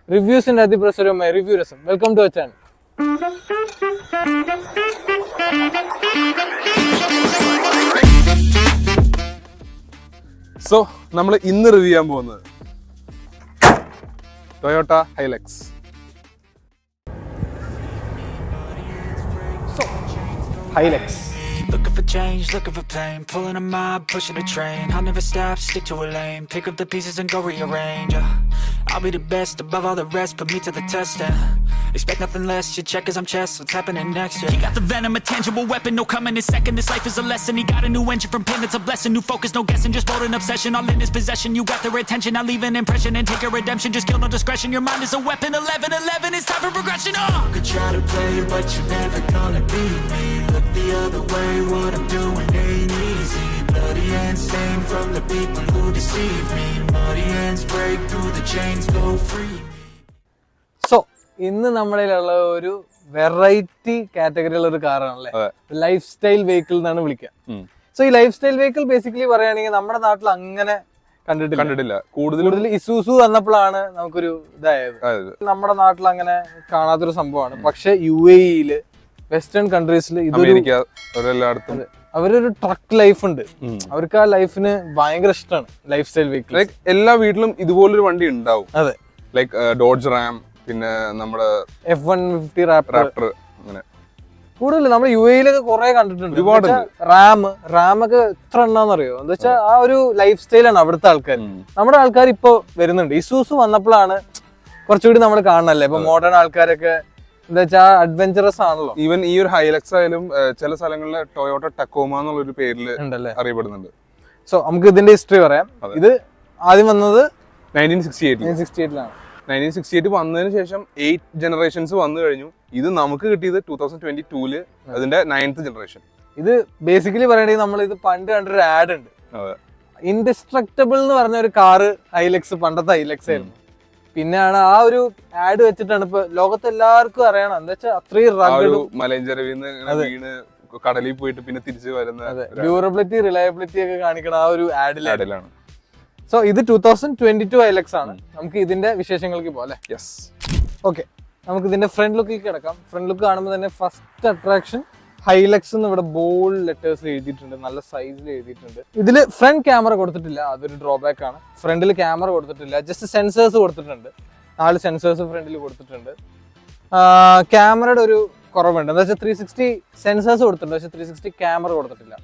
റിവ്യൂസിന്റെ അതിപ്രസരമായ റിവ്യൂ രസം. Welcome to our channel. So നമ്മൾ ഇന്ന് റിവ്യൂ ചെയ്യാൻ പോകുന്നത് Toyota Hilux. Hilux Looking for change, looking for pain. Pulling a mob, pushing a train. I'll never stop, stick to a lane. Pick up the pieces and go rearrange. I'll be the best above all the rest. Put me to the test and expect nothing less. Your check as I'm chess. What's happening next? Yeah. He got the venom, a tangible weapon. No coming in second. This life is a lesson. He got a new engine from pain. It's a blessing. New focus, no guessing. Just bold and obsession. All in his possession. You got their attention. I'll leave an impression and take a redemption. Just kill no discretion. Your mind is a weapon. 11-11. It's time for progression. Could try to play, but you're never gonna beat me. Look the other way. What I'm doing ain't easy. Bloody hands stained from the people who deceive me. Muddy hands break through the chains, go free. So ഇന്ന് നമ്മുടെ ഉള്ള ഒരു variety കാറ്റഗറിയുള്ള ഒരു കാറാണല്ലേ, life style vehicle എന്നാണ് വിളിക്കുക. So ഈ life style vehicle basically പറയുകയാണെങ്കിൽ നമ്മുടെ നാട്ടിൽ അങ്ങനെ കണ്ടിട്ടില്ല. കൂടുതൽ ഇസൂസു വന്നപ്പോഴാണ് നമുക്കൊരു ഇതായത്. നമ്മുടെ നാട്ടിൽ അങ്ങനെ കാണാത്തൊരു സംഭവമാണ്. പക്ഷെ UAE വെസ്റ്റേൺ കൺട്രീസിൽ അവരൊരു ട്രക്ക് ലൈഫ് ഉണ്ട്. അവർക്ക് ആ ലൈഫിന് ഭയങ്കര ഇഷ്ടമാണ് ലൈഫ് സ്റ്റൈൽ വെഹിക്കിൾ. ലൈക്ക് എല്ലാ വീട്ടിലും ഇതുപോലൊരു വണ്ടി ഉണ്ടാവും. അതെ, ലൈക്ക് ഡോഡ്ജ് റാം, പിന്നെ നമ്മുടെ F-150 റാപ്റ്റർ. അങ്ങനെ കൂടുതൽ നമ്മൾ UAE കുറെ കണ്ടിട്ടുണ്ട്. ഒരുപാട് റാമൊക്കെ എത്ര എണ്ണാന്നറിയോ? എന്താ വെച്ചാൽ ആ ഒരു ലൈഫ് സ്റ്റൈലാണ് അവിടുത്തെ ആൾക്കാർ. നമ്മുടെ ആൾക്കാർ ഇപ്പൊ വരുന്നുണ്ട്. ഇസൂസ് വന്നപ്പോഴാണ് കുറച്ചുകൂടി നമ്മൾ കാണണല്ലേ. ഇപ്പൊ മോഡേൺ ആൾക്കാരൊക്കെ എന്താ വെച്ചാൽ അഡ്വഞ്ചറസ് ആണല്ലോ. ഈവൻ ഈ ഒരു ഹൈലക്സ് ആയാലും ചില സ്ഥലങ്ങളിൽ ടൊയോട്ട ടക്കോമ എന്നുള്ളൊരു പേരിൽ അറിയപ്പെടുന്നുണ്ട്. സോ നമുക്ക് ഇതിന്റെ ഹിസ്റ്ററി പറയാം. ഇത് ആദ്യം വന്നത് 1968 1968 വന്നതിന് ശേഷം 8 ജനറേഷൻസ് വന്നു കഴിഞ്ഞു. ഇത് നമുക്ക് കിട്ടിയത് 2022 അതിന്റെ 9th ജനറേഷൻ. ഇത് ബേസിക്കലി പറയണെങ്കിൽ നമ്മൾ ഇത് പണ്ട് കണ്ടൊരു ആഡ് ഉണ്ട്. ഇൻഡിസ്ട്രക്റ്റബിൾ എന്ന് പറഞ്ഞ ഒരു കാറ് ഹൈലക്സ്, പണ്ടത്തെ ഹൈലക്സ് ആയിരുന്നു. പിന്നെയാണ് ആ ഒരു ആഡ് വെച്ചിട്ടാണ് ഇപ്പൊ ലോകത്ത് എല്ലാവർക്കും അറിയണം. എന്താ വെച്ചാൽ അത്രയും വീണ് കടലിൽ പോയിട്ട് പിന്നെ തിരിച്ചു വരുന്ന ഡ്യൂറബിലിറ്റി, റിലയബിലിറ്റി ഒക്കെ കാണിക്കണം ആ ഒരു ആഡിലാണ്. സോ ഇത് 2022 ഹൈലക്സ് ആണ്. നമുക്ക് ഇതിന്റെ വിശേഷങ്ങൾക്ക് പോകാം. ഓക്കെ, നമുക്ക് ഇതിന്റെ ഫ്രണ്ട് ലുക്കിലേക്ക് കിടക്കാം. ഫ്രണ്ട് ലുക്ക് കാണുമ്പോൾ തന്നെ ഫസ്റ്റ് അട്രാക്ഷൻ ഹൈലക്സ് എന്ന് ഇവിടെ ബോൾഡ് ലെറ്റേഴ്സിൽ എഴുതിയിട്ടുണ്ട്, നല്ല സൈസിൽ എഴുതിയിട്ടുണ്ട്. ഇതിൽ ഫ്രണ്ട് ക്യാമറ കൊടുത്തിട്ടില്ല, അതൊരു ഡ്രോബാക്ക് ആണ്. ഫ്രണ്ടിൽ ക്യാമറ കൊടുത്തിട്ടില്ല, ജസ്റ്റ് സെൻസേഴ്സ് കൊടുത്തിട്ടുണ്ട്. 4 സെൻസേഴ്സ് ഫ്രണ്ടിൽ കൊടുത്തിട്ടുണ്ട്. ക്യാമറയുടെ ഒരു കുറവുണ്ട്. എന്താ വെച്ചാൽ 360 സെൻസേഴ്സ് കൊടുത്തിട്ടുണ്ട്, പക്ഷെ 360 ക്യാമറ കൊടുത്തിട്ടില്ല.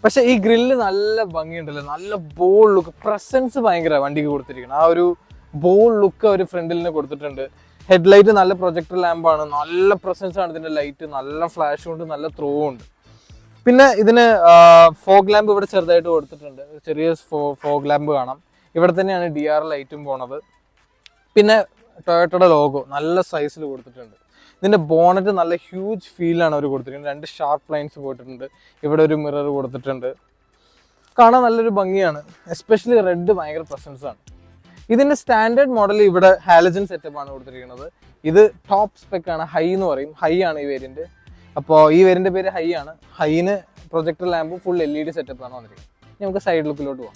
പക്ഷെ ഈ ഗ്രില്ല് നല്ല ഭംഗിയുണ്ടല്ലോ, നല്ല ബോൾഡ് ലുക്ക്, പ്രസൻസ് ഭയങ്കര വണ്ടിക്ക് കൊടുത്തിരിക്കണം. ആ ഒരു ബോൾഡ് ലുക്ക് അവർ ഫ്രണ്ടിൽ കൊടുത്തിട്ടുണ്ട്. ഹെഡ്ലൈറ്റ് നല്ല പ്രൊജക്ടർ ലാമ്പാണ്, നല്ല പ്രസൻസ് ആണ് ഇതിന്റെ ലൈറ്റ്, നല്ല ഫ്ലാഷും ഉണ്ട്, നല്ല ത്രോ ഉണ്ട്. പിന്നെ ഇതിന് ഫോഗ് ലാമ്പ് ഇവിടെ ചെറുതായിട്ട് കൊടുത്തിട്ടുണ്ട്, ചെറിയ ഫോഗ് ലാമ്പ് കാണാം. ഇവിടെ തന്നെയാണ് DR ലൈറ്റും പോണത്. പിന്നെ ടൊയോട്ടയുടെ ലോഗോ നല്ല സൈസിൽ കൊടുത്തിട്ടുണ്ട്. ഇതിന്റെ ബോണറ്റ് നല്ല ഹ്യൂജ് ഫീലാണ് അവർ കൊടുത്തിരിക്കുന്നത്. 2 ഷാർപ്പ് ലൈൻസ് പോയിട്ടുണ്ട്. ഇവിടെ ഒരു മിറർ കൊടുത്തിട്ടുണ്ട്. കാണാൻ നല്ലൊരു ഭംഗിയാണ്. എസ്പെഷ്യലി റെഡ് ഭയങ്കര പ്രസൻസ് ആണ്. ഇതിന്റെ സ്റ്റാൻഡേർഡ് മോഡൽ ഇവിടെ ഹാലജൻ സെറ്റപ്പ് ആണ് കൊടുത്തിരിക്കുന്നത്. ഇത് ടോപ്പ് സ്പെക് ആണ്, ഹൈ എന്ന് പറയും. ഹൈ ആണ് ഈ വേരിയന്റ്. അപ്പോൾ ഈ വേരിയന്റ് പേര് ഹൈ ആണ്. ഹൈന് പ്രൊജക്ടർ ലാമ്പും ഫുൾ LED സെറ്റപ്പ് ആണ് വന്നിരിക്കുന്നത്. നമുക്ക് സൈഡ് ലുക്കിലോട്ട് പോകാം.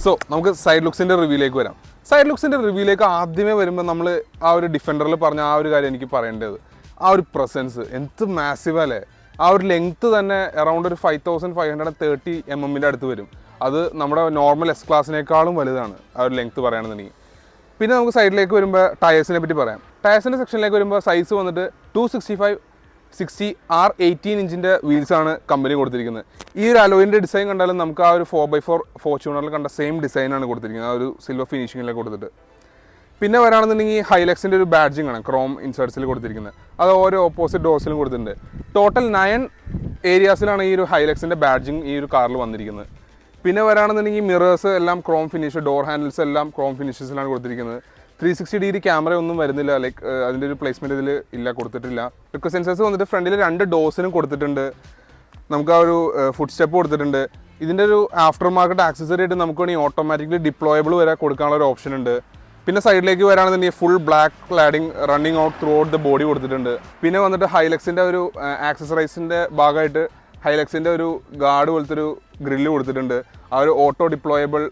സോ നമുക്ക് സൈഡ് ലുക്സിന്റെ റിവ്യൂലേക്ക് വരാം. സൈഡ് ലുക്സിന്റെ റിവ്യൂലേക്ക് ആദ്യമേ വരുമ്പോൾ നമ്മൾ ആ ഒരു ഡിഫൻഡറിൽ പറഞ്ഞ ആ ഒരു കാര്യം എനിക്ക് പറയേണ്ടത്, ആ ഒരു പ്രസൻസ് എന്ത് മാസീവ് അല്ലേ. ആ ഒരു ലെങ്ത് തന്നെ അറൗണ്ട് ഒരു 5530 mm അടുത്ത് വരും. അത് നമ്മുടെ നോർമൽ S ക്ലാസിനേക്കാളും വലുതാണ് ആ ഒരു ലെങ്ത് പറയുകയാണെന്നുണ്ടെങ്കിൽ. പിന്നെ നമുക്ക് സൈഡിലേക്ക് വരുമ്പോൾ ടയേഴ്സിനെ പറ്റി പറയാം. ടയേഴ്സിൻ്റെ സെക്ഷനിലേക്ക് വരുമ്പോൾ സൈസ് വന്നിട്ട് 265/60 R18 ഇഞ്ചിൻ്റെ വീൽസാണ് കമ്പനി കൊടുത്തിരിക്കുന്നത്. ഈ ഒരു അലോയിൻ്റെ ഡിസൈൻ കണ്ടാലും നമുക്ക് ആ ഒരു 4x4 ഫോർച്യൂണറിൽ കണ്ട സെയിം ഡിസൈനാണ് കൊടുത്തിരിക്കുന്നത്, ആ ഒരു സിൽവർ ഫിനിഷിങ്ങിലേക്ക് കൊടുത്തിട്ട്. പിന്നെ വരാണെന്നുണ്ടെങ്കിൽ ഹൈലക്സിൻ്റെ ഒരു ബാഡ്ജിങ് ആണ് ക്രോം ഇൻസേർട്സിൽ കൊടുത്തിരിക്കുന്നത്. അത് ഓരോ ഓപ്പോസിറ്റ് ഡോർസിലും കൊടുത്തിട്ടുണ്ട്. ടോട്ടൽ 9 ഏരിയാസിലാണ് ഈ ഒരു ഹൈലക്സിൻ്റെ ബാഡ്ജിങ് ഈ ഒരു കാറിൽ വന്നിരിക്കുന്നത്. പിന്നെ വരാണെന്നുണ്ടെങ്കിൽ മിറേഴ്സ് എല്ലാം ക്രോം ഫിനിഷ്, ഡോർ ഹാൻഡിൽസ് എല്ലാം ക്രോം ഫിനിഷസിലാണ് കൊടുത്തിരിക്കുന്നത്. 360 ഡിഗ്രി ക്യാമറ ഒന്നും വരുന്നില്ല, ലൈക്ക് അതിൻ്റെ ഒരു പ്ലേസ്മെൻറ്റ് ഇതിൽ ഇല്ല, കൊടുത്തിട്ടില്ല. റിക്വസ്റ്റ് സെൻസേഴ്സ് വന്നിട്ട് ഫ്രണ്ടിൽ 2 ഡോസിനും കൊടുത്തിട്ടുണ്ട്. നമുക്ക് ആ ഒരു ഫുഡ് സ്റ്റെപ്പ് കൊടുത്തിട്ടുണ്ട്. ഇതിൻ്റെ ഒരു ആഫ്റ്റർ മാർക്കറ്റ് ആക്സസറി ആയിട്ട് നമുക്ക് വേണമെങ്കിൽ ഓട്ടോമാറ്റിക്കലി ഡിപ്ലോയബിൾ വരെ കൊടുക്കാനുള്ള ഒരു ഓപ്ഷൻ ഉണ്ട്. പിന്നെ സൈഡിലേക്ക് വരാണെന്നുണ്ടെങ്കിൽ full black cladding running out through out the body കൊടുത്തിട്ടുണ്ട്. പിന്നെ വന്നിട്ട് ഹൈലക്സിൻ്റെ ഒരു ആക്സസറൈസിൻ്റെ ഭാഗമായിട്ട് ഹൈലക്സിൻ്റെ ഒരു ഗാർഡ് പോലത്തെ ഒരു ഗ്രില്ല് കൊടുത്തിട്ടുണ്ട്. ആ ഒരു ഓട്ടോ ഡിപ്ലോയബിൾ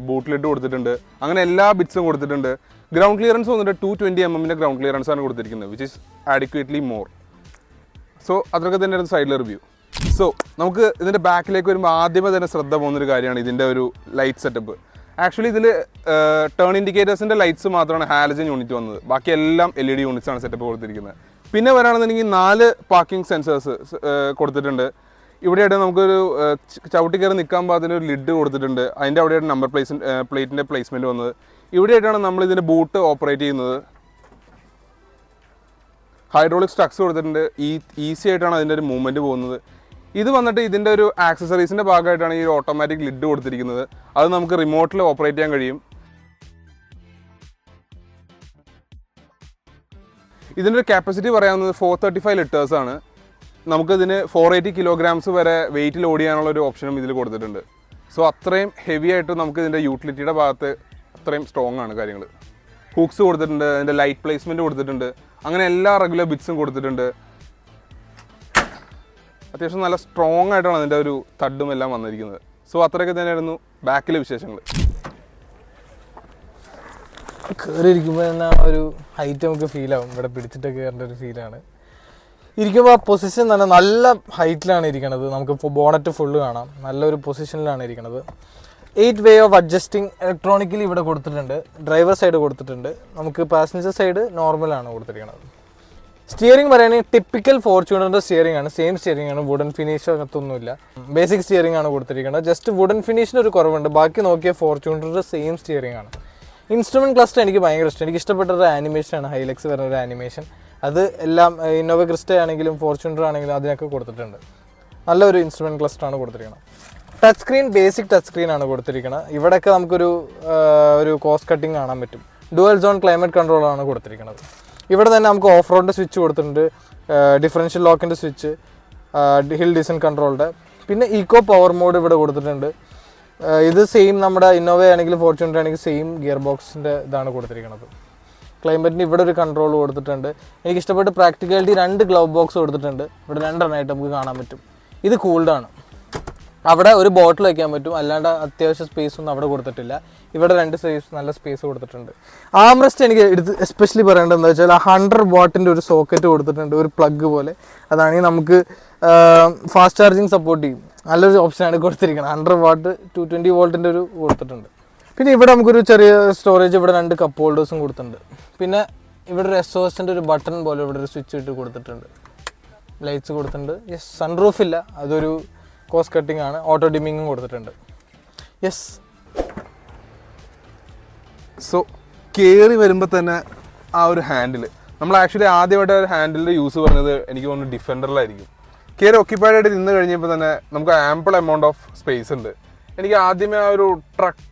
ബൂട്ട് ലിഡ് കൊടുത്തിട്ടുണ്ട്. അങ്ങനെ എല്ലാ ബിറ്റ്സും കൊടുത്തിട്ടുണ്ട്. ഗ്രൗണ്ട് ക്ലിയറൻസ് വന്നിട്ട് 220 mm ഗ്രൗണ്ട് ക്ലിയറൻസ് ആണ് കൊടുത്തിരിക്കുന്നത്, which is adequately more. So അതൊക്കെ തന്നെയായിരുന്നു സൈഡിലെ റിവ്യൂ. സോ നമുക്ക് ഇതിൻ്റെ ബാക്കിലേക്ക് വരുമ്പോൾ ആദ്യമേ തന്നെ ശ്രദ്ധ പോകുന്നൊരു കാര്യമാണ് ഇതിൻ്റെ ഒരു ലൈറ്റ് സെറ്റപ്പ്. ആക്ച്വലി ഇതിൽ ടേൺ ഇൻഡിക്കേറ്റേഴ്സിൻ്റെ ലൈറ്റ്സ് മാത്രമാണ് ഹാലജൻ യൂണിറ്റ് വന്നത്, ബാക്കി എല്ലാം LED യൂണിറ്റ്സ് ആണ് സെറ്റപ്പ് കൊടുത്തിരിക്കുന്നത്. പിന്നെ വരാണെന്നുണ്ടെങ്കിൽ 4 പാർക്കിംഗ് സെൻസേഴ്സ് കൊടുത്തിട്ടുണ്ട്. ഇവിടെയായിട്ട് നമുക്കൊരു ചവിട്ടി കയറി നിൽക്കാൻ പാകത്തിന് ഒരു ലിഡ് കൊടുത്തിട്ടുണ്ട്. അതിൻ്റെ അവിടെയായിട്ട് നമ്പർ പ്ലേറ്റിൻ്റെ പ്ലേസ്മെൻറ്റ് വന്നത്. ഇവിടെയായിട്ടാണ് നമ്മൾ ഇതിൻ്റെ ബൂട്ട് ഓപ്പറേറ്റ് ചെയ്യുന്നത്. ഹൈഡ്രോളിക് സ്ട്രക്സ് കൊടുത്തിട്ടുണ്ട്, ഈസി ആയിട്ടാണ് അതിൻ്റെ ഒരു മൂവ്മെൻറ്റ് പോകുന്നത്. ഇത് വന്നിട്ട് ഇതിൻ്റെ ഒരു ആക്സസറീസിൻ്റെ ഭാഗമായിട്ടാണ് ഈ ഒരു ഓട്ടോമാറ്റിക് ലിഡ് കൊടുത്തിരിക്കുന്നത്. അത് നമുക്ക് റിമോട്ടിൽ ഓപ്പറേറ്റ് ചെയ്യാൻ കഴിയും. ഇതിൻ്റെ ഒരു കപ്പാസിറ്റി പറയാവുന്നത് 435 ലിറ്റേഴ്സ് ആണ്. നമുക്കിതിന് 480 kilograms വരെ വെയിറ്റ് ലോഡ് ചെയ്യാനുള്ള ഒരു ഓപ്ഷനും ഇതിൽ കൊടുത്തിട്ടുണ്ട്. സോ അത്രയും ഹെവി ആയിട്ട് നമുക്ക് ഇതിൻ്റെ യൂട്ടിലിറ്റിയുടെ ഭാഗത്ത് അത്രയും സ്ട്രോങ് ആണ് കാര്യങ്ങൾ. ഹൂക്സ് കൊടുത്തിട്ടുണ്ട്, അതിൻ്റെ ലൈറ്റ് പ്ലേസ്മെൻറ്റ് കൊടുത്തിട്ടുണ്ട്, അങ്ങനെ എല്ലാ റെഗുലർ ബിറ്റ്സും കൊടുത്തിട്ടുണ്ട്. അത്യാവശ്യം നല്ല സ്ട്രോങ് ആയിട്ടാണ് അതിൻ്റെ ഒരു തഡും എല്ലാം വന്നിരിക്കുന്നത്. സോ അത്രയൊക്കെ തന്നെയായിരുന്നു ബാക്കിലെ വിശേഷങ്ങൾ. കയറിയിരിക്കുമ്പോൾ തന്നെ ഒരു ഹൈറ്റ് നമുക്ക് ഫീലാവും, ഇവിടെ പിടിച്ചിട്ടൊക്കെ കയറേണ്ട ഒരു ഫീലാണ്. ഇരിക്കുമ്പോൾ ആ പൊസിഷൻ തന്നെ നല്ല ഹൈറ്റിലാണ് ഇരിക്കണത്. നമുക്ക് ബോണറ്റ് ഫുള്ള് കാണാം, നല്ലൊരു പൊസിഷനിലാണ് ഇരിക്കണത്. 8 way ഓഫ് അഡ്ജസ്റ്റിംഗ് ഇലക്ട്രോണിക്കലി ഇവിടെ കൊടുത്തിട്ടുണ്ട്. ഡ്രൈവർ സൈഡ് കൊടുത്തിട്ടുണ്ട്, നമുക്ക് പാസഞ്ചർ സൈഡ് നോർമലാണ് കൊടുത്തിരിക്കുന്നത്. സ്റ്റിയറിംഗ് പറയുകയാണെങ്കിൽ ടിപ്പിക്കൽ ഫോർച്യൂണറിൻ്റെ സ്റ്റിയറിംഗ് ആണ്, സെയിം സ്റ്റിയറിംഗ് ആണ്, വുഡൻ ഫിനിഷ് അകത്തൊന്നുമില്ല. ബേസിക് സ്റ്റിയറിംഗ് ആണ് കൊടുത്തിരിക്കുന്നത്. ജസ്റ്റ് വുഡൻ ഫിനിഷിന് ഒരു കുറവുണ്ട്, ബാക്കി നോക്കിയ ഫോർച്യൂണറിൻ്റെ സെയിം സ്റ്റിയറിംഗ് ആണ്. ഇൻസ്ട്രുമെൻറ്റ് ക്ലസ്റ്റർ എനിക്ക് ഭയങ്കര ഇഷ്ടം. എനിക്ക് ഇഷ്ടപ്പെട്ട ഒരു ആനിമേഷനാണ് ഹൈലക്സ് വരുന്ന ഒരു ആനിമേഷൻ. അത് എല്ലാം ഇന്നോവ ക്രിസ്റ്റ ആണെങ്കിലും ഫോർച്യൂണർ ആണെങ്കിലും അതിനൊക്കെ കൊടുത്തിട്ടുണ്ട്. നല്ലൊരു ഇൻസ്ട്രുമെൻറ്റ് ക്ലസ്റ്റർ ആണ് കൊടുത്തിരിക്കുന്നത്. Touch screen basic touch screen ആണ് കൊടുത്തിരിക്കുന്നത്. ഇവിടെയൊക്കെ നമുക്കൊരു കോസ്റ്റ് കട്ടിങ് കാണാൻ പറ്റും. ഡുവൽ സോൺ ക്ലൈമറ്റ് കൺട്രോളാണ് കൊടുത്തിരിക്കുന്നത്. ഇവിടെ തന്നെ നമുക്ക് ഓഫ് റോഡിൻ്റെ സ്വിച്ച് കൊടുത്തിട്ടുണ്ട്, ഡിഫറൻഷ്യൽ ലോക്കിൻ്റെ സ്വിച്ച്, ഹിൽ ഡിസൻറ്റ് കൺട്രോളിൻ്റെ, പിന്നെ ഈക്കോ പവർ മോഡ് ഇവിടെ കൊടുത്തിട്ടുണ്ട്. ഇത് സെയിം നമ്മുടെ ഇന്നോവ ആണെങ്കിലും ഫോർച്യൂണർ ആണെങ്കിലും സെയിം ഗിയർ ബോക്സിൻ്റെ ഇതാണ് കൊടുത്തിരിക്കുന്നത്. ക്ലൈമറ്റിന് ഇവിടെ ഒരു കൺട്രോൾ കൊടുത്തിട്ടുണ്ട്. എനിക്ക് ഇഷ്ടപ്പെട്ട് പ്രാക്ടിക്കാലിറ്റി 2 ഗ്ലൗ ബോക്സ് കൊടുത്തിട്ടുണ്ട്. ഇവിടെ 2 എണ്ണമായിട്ട് നമുക്ക് കാണാൻ പറ്റും. ഇത് കൂൾഡാണ്, അവിടെ ഒരു ബോട്ടിൽ വയ്ക്കാൻ പറ്റും, അല്ലാണ്ട് അത്യാവശ്യം സ്പേസ് ഒന്നും അവിടെ കൊടുത്തിട്ടില്ല. ഇവിടെ 2 സൈസ് നല്ല സ്പേസ് കൊടുത്തിട്ടുണ്ട്. ആംറസ്റ്റ് എനിക്ക് എടുത്ത് എസ്പെഷ്യലി പറയേണ്ടത് എന്താ വെച്ചാൽ 100 വാട്ടിൻ്റെ ഒരു സോക്കറ്റ് കൊടുത്തിട്ടുണ്ട്, ഒരു പ്ലഗ് പോലെ. അതാണെങ്കിൽ നമുക്ക് ഫാസ്റ്റ് ചാർജിങ് സപ്പോർട്ട് ചെയ്യും. നല്ലൊരു ഓപ്ഷനാണ് കൊടുത്തിരിക്കുന്നത്. 100 വാട്ട് 220 വോൾട്ടിൻ്റെ ഒരു കൊടുത്തിട്ടുണ്ട്. പിന്നെ ഇവിടെ നമുക്കൊരു ചെറിയ സ്റ്റോറേജ്, ഇവിടെ 2 കപ്പ് ഹോൾഡേഴ്സും കൊടുത്തിട്ടുണ്ട്. പിന്നെ ഇവിടെ ഒരു എക്സോസ്റ്റിൻ്റെ ഒരു ബട്ടൺ പോലെ ഇവിടെ ഒരു സ്വിച്ച് ഇട്ട് കൊടുത്തിട്ടുണ്ട്. ലൈറ്റ്സ് കൊടുത്തിട്ടുണ്ട്. യെസ്, സൺറൂഫ് ഇല്ല, അതൊരു കോസ്റ്റ് കട്ടിംഗ് ആണ്. ഓട്ടോ ഡിമ്മിങ്ങും കൊടുത്തിട്ടുണ്ട്. യെസ്. സോ കയറി വരുമ്പോൾ തന്നെ ആ ഒരു ഹാൻഡിൽ, നമ്മൾ ആക്ച്വലി ആദ്യമായിട്ട് ഒരു ഹാൻഡിലിൻ്റെ യൂസ് പറഞ്ഞത് എനിക്ക് തോന്നുന്നു ഡിഫൻഡറിലായിരിക്കും. കയറി ഓക്യുപ്പൈഡ് ആയിട്ട് നിന്ന് കഴിഞ്ഞപ്പോൾ തന്നെ നമുക്ക് ആമ്പിൾ എമൗണ്ട് ഓഫ് സ്പേസ് ഉണ്ട്. എനിക്ക് ആദ്യമേ ആ ഒരു ട്രക്ക്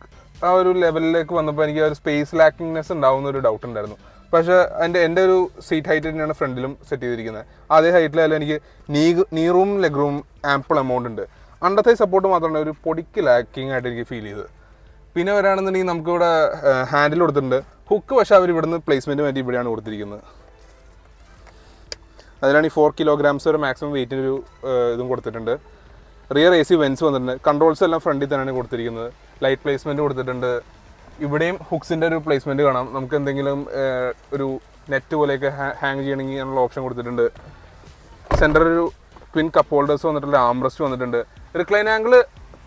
ആ ഒരു ലെവലിലേക്ക് വന്നപ്പോൾ എനിക്ക് ആ ഒരു സ്പേസ് ലാക്കിങ്നെസ് ഉണ്ടാവുന്ന ഒരു ഡൗട്ട് ഉണ്ടായിരുന്നു. പക്ഷേ എൻ്റെ ഒരു സീറ്റ് ഹൈറ്റ് തന്നെയാണ് ഫ്രണ്ടിലും സെറ്റ് ചെയ്തിരിക്കുന്നത്. അതേ ഹൈറ്റിലായാലും എനിക്ക് നീ room leg room ample amount ഉണ്ട്. അണ്ടർ തൈ സപ്പോർട്ട് മാത്രമാണ് ഒരു പൊടിക്ക് ലാക്കിങ് ആയിട്ട് എനിക്ക് ഫീൽ ചെയ്തത്. പിന്നെ വരാണെന്നുണ്ടെങ്കിൽ നമുക്കിവിടെ ഹാൻഡിൽ കൊടുത്തിട്ടുണ്ട്. ഹുക്ക് പക്ഷേ അവർ ഇവിടുന്ന് പ്ലേസ്മെൻറ്റ് വേണ്ടി ഇവിടെയാണ് കൊടുത്തിരിക്കുന്നത്. അതിലാണ് ഈ 4 kilograms വരെ മാക്സിമം വെയിറ്റിൻ്റെ ഒരു ഇതും കൊടുത്തിട്ടുണ്ട്. റിയർ AC വെൻസ് വന്നിട്ടുണ്ട്. കൺട്രോൾസ് എല്ലാം ഫ്രണ്ടിൽ തന്നെയാണ് കൊടുത്തിരിക്കുന്നത്. ലൈറ്റ് പ്ലേസ്മെൻറ്റ് കൊടുത്തിട്ടുണ്ട്. ഇവിടെയും ഹുക്സിൻ്റെ ഒരു പ്ലേസ്മെൻറ്റ് കാണാം. നമുക്ക് എന്തെങ്കിലും ഒരു നെറ്റ് പോലെയൊക്കെ ഹാങ് ചെയ്യണമെങ്കിൽ അതിനുള്ള ഓപ്ഷൻ കൊടുത്തിട്ടുണ്ട്. സെൻറ്റർ ഒരു ട്വിൻ കപ്പ് ഹോൾഡേഴ്സ് വന്നിട്ടുള്ള ആംറസ്റ്റ് വന്നിട്ടുണ്ട്. റിക്ലൈൻ ആംഗിൾ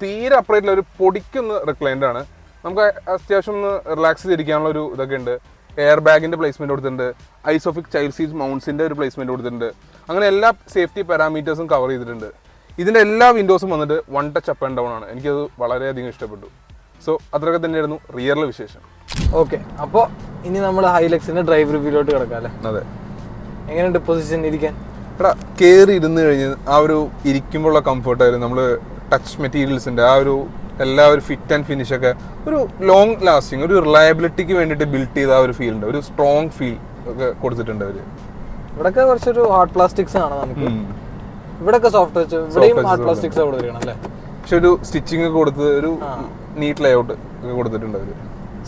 തീരെ അപ്രൈറ്റില്ല, ഒരു പൊടിക്കൊന്ന് റിക്ലൈൻഡ് ആണ്. നമുക്ക് അത്യാവശ്യം ഒന്ന് റിലാക്സ് ചെയ്തിരിക്കാനുള്ള ഒരു ഇതൊക്കെ ഉണ്ട്. എയർ ബാഗിൻ്റെ പ്ലേസ്മെൻറ്റ് കൊടുത്തിട്ടുണ്ട്. ഐസോഫിക് ചൈൽഡ് സീറ്റ് മൗണ്ട്സിൻ്റെ ഒരു പ്ലേസ്മെൻറ്റ് കൊടുത്തിട്ടുണ്ട്. അങ്ങനെ എല്ലാ സേഫ്റ്റി പാരാമീറ്റേഴ്സും കവർ ചെയ്തിട്ടുണ്ട്. ഇതിൻ്റെ എല്ലാ വിൻഡോസും വന്നിട്ട് 1 touch അപ്പ് ആൻഡ് ഡൗൺ ആണ്. എനിക്കത് വളരെയധികം ഇഷ്ടപ്പെട്ടു. സോ അത്രയൊക്കെ തന്നെയായിരുന്നു റിയറിലെ വിശേഷം. ഓക്കെ, അപ്പോൾ ഇനി നമ്മൾ ഹൈലക്സിൻ്റെ ഡ്രൈവ് റിവ്യൂലോട്ട് കിടക്കാം അല്ലേ? അതെ. എങ്ങനെയുണ്ട് പൊസിഷൻ ഇരിക്കാൻ? എടാ, കയറി ഇരുന്ന് കഴിഞ്ഞ് ആ ഒരു ഇരിക്കുമ്പോഴുള്ള കംഫർട്ടായിരുന്നു. നമ്മൾ ടച്ച് മെറ്റീരിയൽസിൻ്റെ ആ ഒരു എല്ലാ ഒരു ഫിറ്റ് ആൻഡ് ഫിനിഷ് ഒക്കെ ഒരു ലോങ് ലാസ്റ്റിങ്, ഒരു റിലയബിലിറ്റിക്ക് വേണ്ടിയിട്ട് ബിൽഡ് ചെയ്ത ആ ഒരു ഫീൽ ഉണ്ട്. ഒരു സ്ട്രോങ് ഫീൽ ഒക്കെ കൊടുത്തിട്ടുണ്ട് അവർ. ഇവിടെയൊക്കെ കുറച്ചൊരു ഹാർഡ് പ്ലാസ്റ്റിക്സ് ആണ് നമുക്ക്. ഇവിടെയൊക്കെ സോഫ്റ്റ് ടച്ച്, ഇവിടെയും ഹാർഡ് പ്ലാസ്റ്റിക്സ് കൊടുത്തിരിക്കണം അല്ലേ? പക്ഷെ ഒരു സ്റ്റിച്ചിങ് ഒക്കെ കൊടുത്ത് ഒരു നീറ്റ് ലേഔട്ട് ഒക്കെ കൊടുത്തിട്ടുണ്ട് അവർ.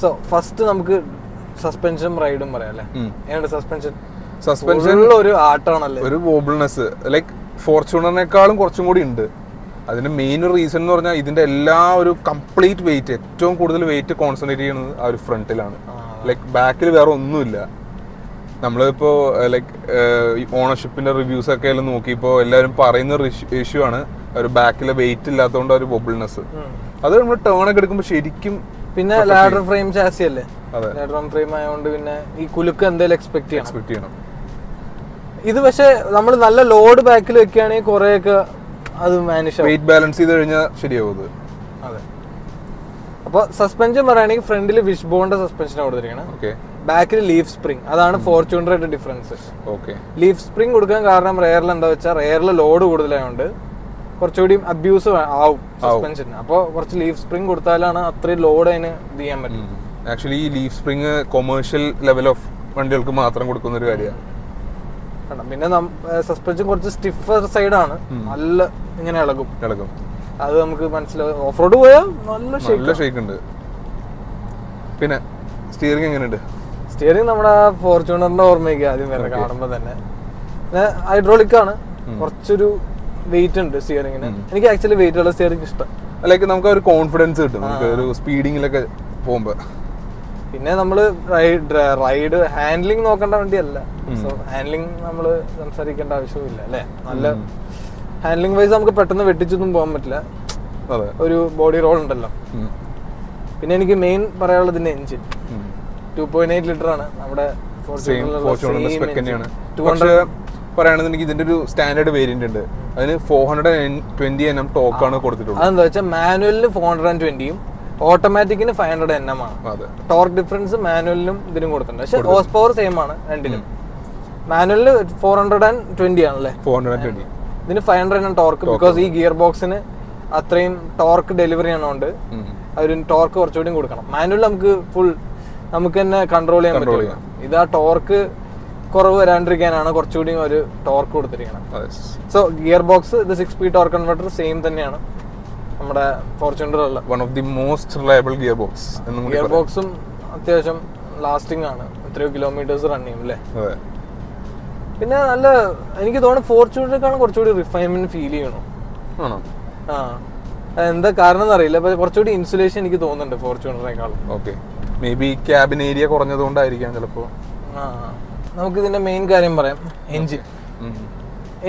സോ ഫസ്റ്റ് നമുക്ക് സസ്പെൻഷനും റൈഡും പറയാം അല്ലേ? എങ്ങനെയുണ്ട് സസ്പെൻഷൻ? ഒരു ആട്ടമാണല്ലേ, ഒരു വോബിൾനെസ് ലൈക്ക് ഫോർച്യൂണറിനേക്കാളും കുറച്ചും കൂടി ഉണ്ട്. അതിന്റെ മെയിൻ റീസൺ എന്ന് പറഞ്ഞാൽ ഇതിന്റെ എല്ലാ ഒരു കംപ്ലീറ്റ് വെയിറ്റ്, ഏറ്റവും കൂടുതൽ വെയിറ്റ് കോൺസെൻട്രേറ്റ് ചെയ്യുന്നത് ആ ഒരു ഫ്രണ്ടിലാണ്. ലൈക്ക് ബാക്കിൽ വേറെ ഒന്നുമില്ല. നമ്മളിപ്പോ ലൈക്ക് ഓണർഷിപ്പിന്റെ റിവ്യൂസ് ഒക്കെ എല്ലാം നോക്കിയപ്പോൾ എല്ലാവരും പറയുന്ന ഒരു ഇഷ്യൂ ആണ് ഒരു ബാക്കിലെ വെയിറ്റ് ഇല്ലാത്തതുകൊണ്ട് ഒരു ബൊബിൾനെസ്. അത് നമ്മൾ ടേൺ ഒക്കെ എടുക്കുമ്പോൾ ശരിക്കും. പിന്നെ ലാഡർ ഫ്രെയിം ചാസി അല്ലേ, ലാഡർ ഫ്രെയിം ആയതുകൊണ്ട് പിന്നെ ഈ കുലുക്ക് എന്തെങ്കിലും എക്സ്പെക്ട് ചെയ്യണം. ഇത് പക്ഷെ നമ്മൾ നല്ല ലോഡ് ബാക്കിൽ വെക്കുകയാണെങ്കിൽ കുറെയൊക്കെ അത് മാനേജ് വെയിറ്റ് ബാലൻസ് ചെയ്ത് കഴിഞ്ഞാൽ ശരിയാവും. അതെ. അപ്പൊ സസ്പെൻഷൻ പറയുകയാണെങ്കിൽ ഫ്രണ്ടിൽ വിഷ് ബോണിന്റെ സസ്പെൻഷൻ കൊടുത്തിരിക്കണം, ബാക്കിൽ ലീഫ് സ്പ്രിംഗ്. അതാണ് ഫോർച്യൂണറായിട്ട് ഡിഫറൻസ്. ലീഫ് സ്പ്രിംഗ് കൊടുക്കാൻ കാരണം റെയറിൽ എന്താ വെച്ചാൽ റെയറിൽ ലോഡ് കൂടുതലായതുകൊണ്ട് കുറച്ചുകൂടി അബ്യൂസ് ആവും സസ്പെൻഷന്. അപ്പോൾ കുറച്ച് ലീഫ് സ്പ്രിംഗ് കൊടുത്താലാണ് അത്രയും ലോഡ് അതിന് ഇത് ചെയ്യാൻ പറ്റും. ആക്ച്വലി ഈ leaf spring commercial level of വണ്ടികൾക്ക് മാത്രം കൊടുക്കുന്ന ഒരു കാര്യമാണ്. പിന്നെ സസ്പെൻഷൻ കുറച്ച് സ്റ്റിഫർ സൈഡാണ്, നല്ല ഇങ്ങനെ ഇളകും. അത് നമുക്ക് മനസ്സിലാവും. ഓഫ് റോഡ് പോയാൽ നല്ല ഷേക്ക് ഉണ്ട്. പിന്നെ സ്റ്റിയറിംഗ് എങ്ങനെയുണ്ട്? സ്റ്റിയറിംഗ് നമ്മുടെ ഫോർച്യൂണറിന്റെ ഓർമ്മയ്ക്ക് ആദ്യം വരെ കാണുമ്പോൾ തന്നെ ഹൈഡ്രോളിക് ആണ്. കുറച്ചൊരു വെയിറ്റ് ഉണ്ട് സ്റ്റിയറിംഗിന്. എനിക്ക് ആക്ച്വലി വെയിറ്റ് ഉള്ള സ്റ്റിയറിംഗ് ഇഷ്ടം. ലൈക്ക് നമുക്ക് ഒരു കോൺഫിഡൻസ് കിട്ടും നമുക്ക് ഒരു സ്പീഡിങ്ങിലൊക്കെ പോകുമ്പോ. പിന്നെ നമ്മള് റൈഡ് ഹാൻഡ്ലിംഗ് നോക്കേണ്ട വണ്ടിയല്ല. സോ ഹാൻഡ്ലിംഗ് നമ്മള് സംസാരിക്കേണ്ട ആവശ്യമില്ല അല്ലെ. നല്ല ഹാൻഡ്ലിംഗ് വൈസ് നമുക്ക് പെട്ടെന്ന് വെട്ടിച്ചൊന്നും പോകാൻ പറ്റില്ല, ഒരു ബോഡി റോൾ ഉണ്ടല്ലോ. പിന്നെ എനിക്ക് മെയിൻ പറയാനുള്ളത് ഇതിന്റെ എഞ്ചിൻ 2.8 ലിറ്റർ ആണ്. നമ്മുടെ പറയുകയാണെന്നുണ്ടെങ്കിൽ ഇതിന്റെ ഒരു സ്റ്റാൻഡേർഡ് വേരിയന്റ് ഉണ്ട്, അതിന് 420 Nm ടോർക്ക് ആണ് കൊടുത്തിട്ടുള്ളത്. അതെന്താ വെച്ചാൽ മാനുവലിന് 420ഉം ഓട്ടോമാറ്റിക്കിന് 500 Nm ആണ്. ടോർക്ക് ഡിഫറൻസ് മാനുവലിനും ഇതിനും കൊടുത്തിട്ടുണ്ട്. പക്ഷെ ഹോഴ്സ് പവർ സെയിം ആണ് രണ്ടിലും. മാനുവലിന് 420 ആണല്ലേ, 420. ഇതിന് 500 Nm ടോർക്ക്. ബിക്കോസ് ഈ ഗിയർ ബോക്സിന് അത്രയും ടോർക്ക് ഡെലിവറി ആണോണ്ട് ഒരു ടോർക്ക് കുറച്ചുകൂടി കൊടുക്കണം. മാനുവൽ നമുക്ക് ഫുൾ നമുക്ക് തന്നെ കൺട്രോൾ ചെയ്യാൻ പറ്റും. ഇത് ആ ടോർക്ക് കുറവ് വരാണ്ടിരിക്കാനാണ് കുറച്ചുകൂടി ഒരു ടോർക്ക് കൊടുത്തിരിക്കുന്നത്. സോ ഗിയർ ബോക്സ് ഇത് 6 സ്പീഡ് ടോർക്ക് കൺവെർട്ടർ സെയിം തന്നെയാണ് നമ്മുടെ ഫോർച്യൂണറിലുള്ള. One of the most reliable gear box. Gear ബോക്സും അത്യാവശ്യം ലാസ്റ്റിംഗ് ആണ്, എത്രയോ കിലോമീറ്റേഴ്സ് റൺ ചെയ്യും അല്ലേ. പിന്നെ നല്ല എനിക്ക് തോന്നുന്നു ഫോർച്യൂണറിനെക്കാളും കുറച്ചുകൂടി റിഫൈൻമെന്റ് ഫീൽ ചെയ്യണം. ആ എന്താ കാരണം എന്നറിയില്ല, കുറച്ചുകൂടി ഇൻസുലേഷൻ എനിക്ക് തോന്നുന്നുണ്ട് ഫോർച്യൂണറിനേക്കാളും. മേ ബി ക്യാബിൻ ഏരിയ കുറഞ്ഞതുകൊണ്ടായിരിക്കാം ചിലപ്പോ. നമുക്ക് ഇതിന്റെ മെയിൻ കാര്യം പറയാം.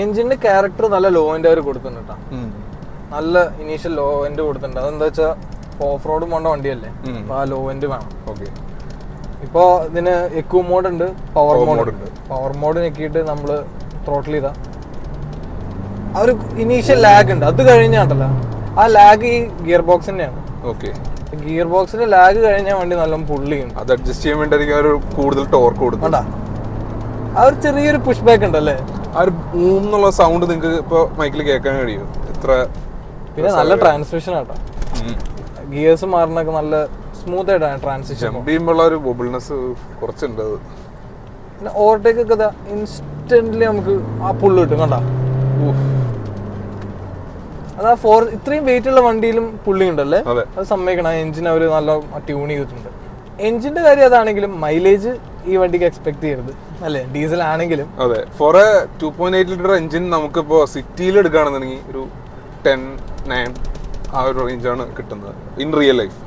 എഞ്ചിന്റെ ക്യാരക്ടർ നല്ല ലോ എൻഡ് അവർ കൊടുത്തിട്ടുണ്ട് കേട്ടോ. നല്ല ഇനീഷ്യൽ ലോ എൻഡ് കൊടുത്തിട്ടുണ്ട്. അതെന്താ വെച്ചാൽ ഓഫ് റോഡ് പോകേണ്ട വണ്ടിയല്ലേ, അപ്പൊ ആ ലോ എൻഡ് വേണം. ഇപ്പോ ഇതിന് എക്കോ മോഡ് ഉണ്ട്, പവർ മോഡ് ഉണ്ട്. പവർ മോഡ് ഞെക്കിയിട്ട് നമ്മള് ത്രോട്ടിൽ ചെയ്താ ആ ഒരു ഇനീഷ്യൽ ലാഗ് ഉണ്ട്. അത് കഴിഞ്ഞാണ്ടല്ലോ ആ ലാഗ് ഈ ഗിയർ ബോക്സ് തന്നെയാണ്. ഗിയർ ബോക്സിന് ലാഗ് കഴിഞ്ഞാൽ വണ്ടി നല്ല പുള്ളിയും അത് അഡ്ജസ്റ്റ് ചെയ്യാൻ വേണ്ടി ഒരു കൂടുതൽ ടോർക്ക് കൊടുക്കണ്ട. ആ ഒരു ചെറിയൊരു പുഷ് ബാക്ക് ഉണ്ടല്ലേ, ആ ഒരു ബൂം സൗണ്ട് നിങ്ങൾക്ക് ഇപ്പൊ മൈക്കിൽ കേൾക്കാൻ കഴിയും. ഇത്ര പിന്നെ നല്ല ട്രാൻസ്മിഷൻ ആട്ടോ, ഗിയേഴ്സ് മാറുന്നൊക്കെ നല്ല സ്മൂത്ത് ആയിട്ടാണ് ട്രാൻസിഷൻ. ഒരു ബബിൾനെസ് കുറച്ചുണ്ട്. പിന്നെ ഓവർടേക്ക് ഒക്കെ ഇൻസ്റ്റന്റ്ലി നമുക്ക് ആ പുള്ള് കിട്ടും കണ്ട. അതാ ഇത്രയും വെയിറ്റ് ഉള്ള വണ്ടിയിലും പുള്ളി ഉണ്ടല്ലേ, അത് സമ്മതിക്കണം. എഞ്ചിൻ അവർ നല്ല ട്യൂൺ ചെയ്തിട്ടുണ്ട്. എഞ്ചിന്റെ കാര്യം അതാണെങ്കിലും മൈലേജ് ഈ വണ്ടിക്ക് എക്സ്പെക്ട് ചെയ്യരുത് അല്ലേ, ഡീസൽ ആണെങ്കിലും. അതെ, ഫോർ എ 2.8 ലിറ്റർ എഞ്ചിൻ നമുക്കിപ്പോ സിറ്റിയിൽ എടുക്കുകയാണെന്നുണ്ടെങ്കിൽ ഒരു 10-9 ആ ഒരു റേഞ്ചാണ് കിട്ടുന്നത് ഇൻ റിയൽ ലൈഫ്.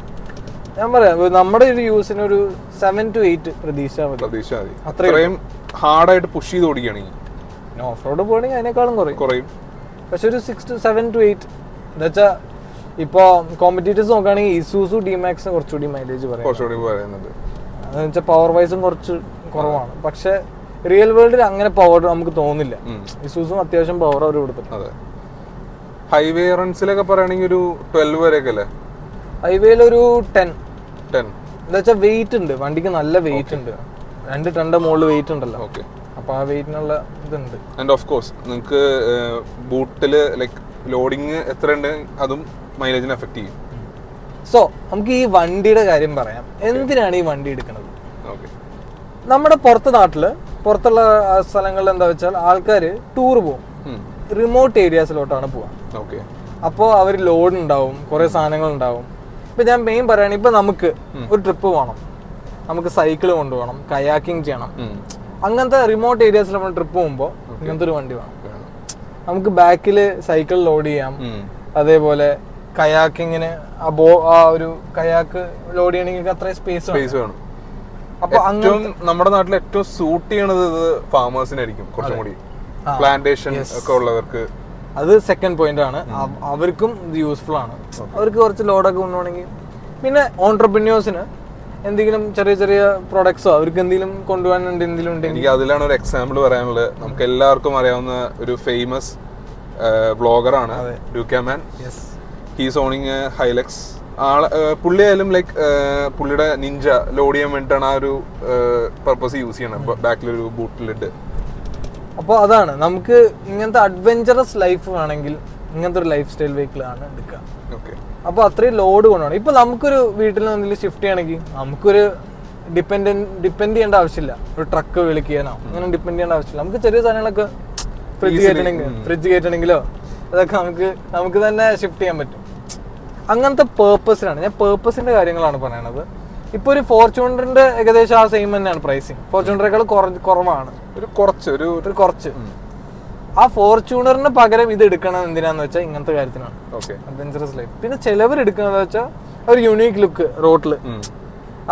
ഞാൻ പറയാം നമ്മുടെ ഒരു യൂസിന് ഒരു 7 to 8 പ്രതീക്ഷ മതി. അത്രയും ഹാർഡായിട്ട് പുഷ് ചെയ്ത് ഓടിക്കുകയാണെങ്കിൽ. ഓഫ് റോഡ് പോകണമെങ്കിൽ അതിനേക്കാളും കുറയും. പക്ഷെ ഒരു 6 to 7 to 8 എന്നുവെച്ചാൽ ഇപ്പൊ കോമ്പറ്റീറ്റേഴ്സ് നോക്കുകയാണെങ്കിൽ ഇസൂസു ഡിമാക്സിന് കുറച്ചുകൂടി മൈലേജ് പറയുന്നുണ്ട്. അതെന്ന് വെച്ചാൽ പവർ വൈസും കുറച്ച് കുറവാണ്. പക്ഷെ റിയൽ വേൾഡിൽ അങ്ങനെ പവർ നമുക്ക് തോന്നില്ല. ഇസൂസും അത്യാവശ്യം പവർ അവർ കൊടുത്തിട്ടുണ്ട്. ഹൈവേ റൺസിലൊക്കെ പറയുകയാണെങ്കിൽ ഒരു 12 വരെയൊക്കെ അല്ലേ, ഹൈവേയിൽ ഒരു 10 എന്താ വെച്ചാൽ വെയിറ്റ് ഉണ്ട് വണ്ടിക്ക്, നല്ല വെയിറ്റ് ഉണ്ട്. 2 ടണ്ണിന്റെ മുകളിൽ വെയിറ്റ് ഉണ്ടല്ലോ. അപ്പൊ ആ വെയിറ്റിനുള്ള ഇതുണ്ട്. ആൻഡ് ഓഫ് കോഴ്സ് നിങ്ങൾക്ക് ബൂട്ടില് ലൈക്ക് ലോഡിങ് എത്ര ഉണ്ട് അതും മൈലേജിനെ എഫക്ട് ചെയ്യും. സോ നമുക്ക് ഈ വണ്ടിയുടെ കാര്യം പറയാം. എന്തിനാണ് ഈ വണ്ടി എടുക്കുന്നത്? നമ്മുടെ പുറത്തുള്ള സ്ഥലങ്ങളിൽ എന്താ വെച്ചാൽ ആൾക്കാർ ടൂർ പോകും, റിമോട്ട് ഏരിയാസിലോട്ടാണ് പോവാ. അപ്പോൾ അവർ ലോഡ് ഉണ്ടാവും, കുറെ സാധനങ്ങൾ ഉണ്ടാവും. ഇപ്പൊ ഞാൻ മെയിൻ പറയുകയാണെങ്കിൽ ഇപ്പൊ നമുക്ക് ഒരു ട്രിപ്പ് പോകണം, നമുക്ക് സൈക്കിൾ കൊണ്ടുപോകണം, കയാക്കിങ് ചെയ്യണം, അങ്ങനത്തെ റിമോട്ട് ഏരിയാസിൽ നമ്മൾ ട്രിപ്പ് പോകുമ്പോൾ ഇങ്ങനത്തെ ഒരു വണ്ടി വേണം. നമുക്ക് ബാക്കിൽ സൈക്കിൾ ലോഡ് ചെയ്യാം, അതേപോലെ കയാക്കിങ്ങിന് ആ ഒരു കയാക്ക് ലോഡ് ചെയ്യണമെങ്കിൽ അത്രയും സ്പേസ് വേണം. അപ്പൊ ഏറ്റവും നമ്മുടെ നാട്ടിൽ ഏറ്റവും സൂട്ട് ചെയ്യണത് ഇത് ഫാമേഴ്സിനായിരിക്കും കുറച്ചും കൂടി, പ്ലാന്റേഷൻ ഒക്കെ ഉള്ളവർക്ക്. അത് സെക്കൻഡ് പോയിന്റ് ആണ്. അവർക്കും ഇത് യൂസ്ഫുൾ ആണ്. അവർക്ക് കുറച്ച് ലോഡൊക്കെ കൊണ്ടുപോകണമെങ്കിൽ. പിന്നെ ഓൺട്രപ്രന്യൂസിന് എന്തെങ്കിലും ചെറിയ ചെറിയ പ്രൊഡക്ട്സോ അവർക്ക് എന്തെങ്കിലും കൊണ്ടുപോകാനുണ്ട് എന്തെങ്കിലും ഉണ്ടെങ്കിൽ. എനിക്ക് അതിലാണ് ഒരു എക്സാമ്പിൾ പറയാനുള്ളത്. നമുക്ക് എല്ലാവർക്കും അറിയാവുന്ന ഒരു ഫേമസ് ബ്ലോഗറാണ് ഡ്യൂക്കാമാൻ. He's owning Hilux. പുള്ളിയായാലും ലൈക്ക് പുള്ളിയുടെ നിഞ്ച ലോഡ് ചെയ്യാൻ വേണ്ടിയിട്ടാണ് ആ ഒരു പർപ്പസ് യൂസ് ചെയ്യണം, ബാക്കിലൊരു ബൂട്ടിലിട്ട്. അപ്പോൾ അതാണ്, നമുക്ക് ഇങ്ങനത്തെ അഡ്വഞ്ചറസ് ലൈഫ് വേണമെങ്കിൽ ഇങ്ങനത്തെ ഒരു ലൈഫ് സ്റ്റൈൽ വെഹിക്കിൾ ആണ് എടുക്കുക. ഓക്കെ. അപ്പോൾ അത്രയും ലോഡ് കൊണ്ടുപോകണം. ഇപ്പൊ നമുക്കൊരു വീട്ടിൽ നിന്ന് എന്തെങ്കിലും ഷിഫ്റ്റ് ചെയ്യണമെങ്കിൽ നമുക്കൊരു ഡിപ്പെൻഡ് ചെയ്യേണ്ട ആവശ്യമില്ല. ഒരു ട്രക്ക് വിളിക്കാനോ അങ്ങനെ ഡിപ്പെൻഡ് ചെയ്യേണ്ട ആവശ്യമില്ല. നമുക്ക് ചെറിയ സാധനങ്ങളൊക്കെ ഫ്രിഡ്ജ് കയറ്റണമെങ്കിലോ അതൊക്കെ നമുക്ക് തന്നെ ഷിഫ്റ്റ് ചെയ്യാൻ പറ്റും. അങ്ങനത്തെ പേർപ്പസിലാണ്, ഞാൻ പേർപ്പസിന്റെ കാര്യങ്ങളാണ് പറയണത്. ഇപ്പൊ ഒരു ഫോർച്യൂണറിന്റെ ഏകദേശം ആ സെയിം തന്നെയാണ് പ്രൈസിങ്. ഫോർച്യൂണറേക്കാൾ കുറവാണ്, കുറച്ച്. ആ ഫോർച്യൂണറിന് പകരം ഇത് എടുക്കണം എന്തിനാന്ന് വെച്ചാൽ ഇങ്ങനത്തെ കാര്യത്തിനാണ്, അഡ്വഞ്ചറസ് ലൈഫ്. പിന്നെ ചിലവർ എടുക്കുന്നത് വെച്ചാൽ ഒരു യുണീക്ക് ലുക്ക് റോട്ടില്,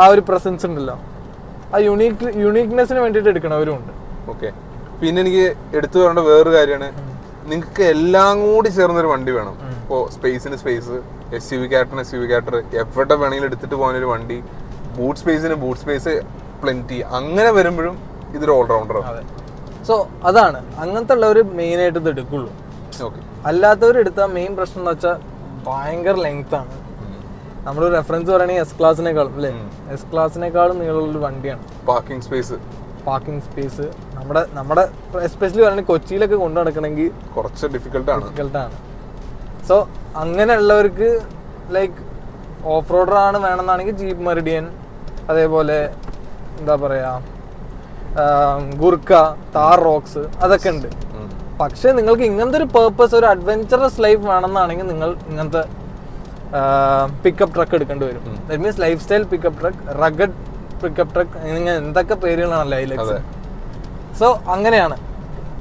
ആ ഒരു പ്രസൻസ് ഉണ്ടല്ലോ, ആ യുണീക്നെസ്സിന് വേണ്ടിയിട്ട് എടുക്കണവരും ഉണ്ട്. ഓക്കെ. പിന്നെ എനിക്ക് എടുത്തു പറയേണ്ട വേറൊരു കാര്യമാണ്, നിങ്ങൾക്ക് എല്ലാം കൂടി ചേർന്നൊരു വണ്ടി വേണം. ഇപ്പോൾ സ്പേസിന് സ്പേസ്, SUV ക്യാരക്ടർ എവിടെ വേണമെങ്കിലും എടുത്തിട്ട് പോകാനൊരു വണ്ടി, ബൂട്ട് സ്പേസ് പ്ലെന്റി, അങ്ങനെ വരുമ്പോഴും ഇതൊരു ഓൾറൗണ്ടറാണ്. സോ അതാണ്, അങ്ങനത്തെ ഉള്ളവർ മെയിൻ ആയിട്ട് ഇത് എടുക്കുള്ളൂ. അല്ലാത്തവർ എടുത്താൽ മെയിൻ പ്രശ്നം എന്ന് വെച്ചാൽ ഭയങ്കര ലെങ്ത് ആണ്. നമ്മളൊരു റെഫറൻസ് പറയുകയാണെങ്കിൽ എസ് ക്ലാസിനേക്കാളും നീളമുള്ളൊരു വണ്ടിയാണ്. പാർക്കിംഗ് സ്പേസ് നമ്മുടെ എസ്പെഷ്യലി പറയുകയാണെങ്കിൽ കൊച്ചിയിലൊക്കെ കൊണ്ടു നടക്കണമെങ്കിൽ കുറച്ച് ഡിഫിക്കൽട്ടാണ്. സോ അങ്ങനെയുള്ളവർക്ക് ലൈക്ക് ഓഫ് റോഡർ ആണ് വേണമെന്നാണെങ്കിൽ ജീപ്പ് മെറിഡിയൻ, അതേപോലെ എന്താ പറയാ ഗുർക്ക, താർ റോക്സ്, അതൊക്കെ ഉണ്ട്. പക്ഷെ നിങ്ങൾക്ക് ഇങ്ങനത്തെ ഒരു പേർപ്പസ്, ഒരു അഡ്വഞ്ചറസ് ലൈഫ് വേണമെന്നാണെങ്കിൽ നിങ്ങൾ ഇങ്ങനത്തെ പിക്കപ്പ് ട്രക്ക് എടുക്കേണ്ടി വരും. That means life style pickup truck, rugged pickup truck, ഇങ്ങനെ എന്തൊക്കെ പേരുകളാണല്ലോ ഹൈലക്സ്. സോ അങ്ങനെയാണ്.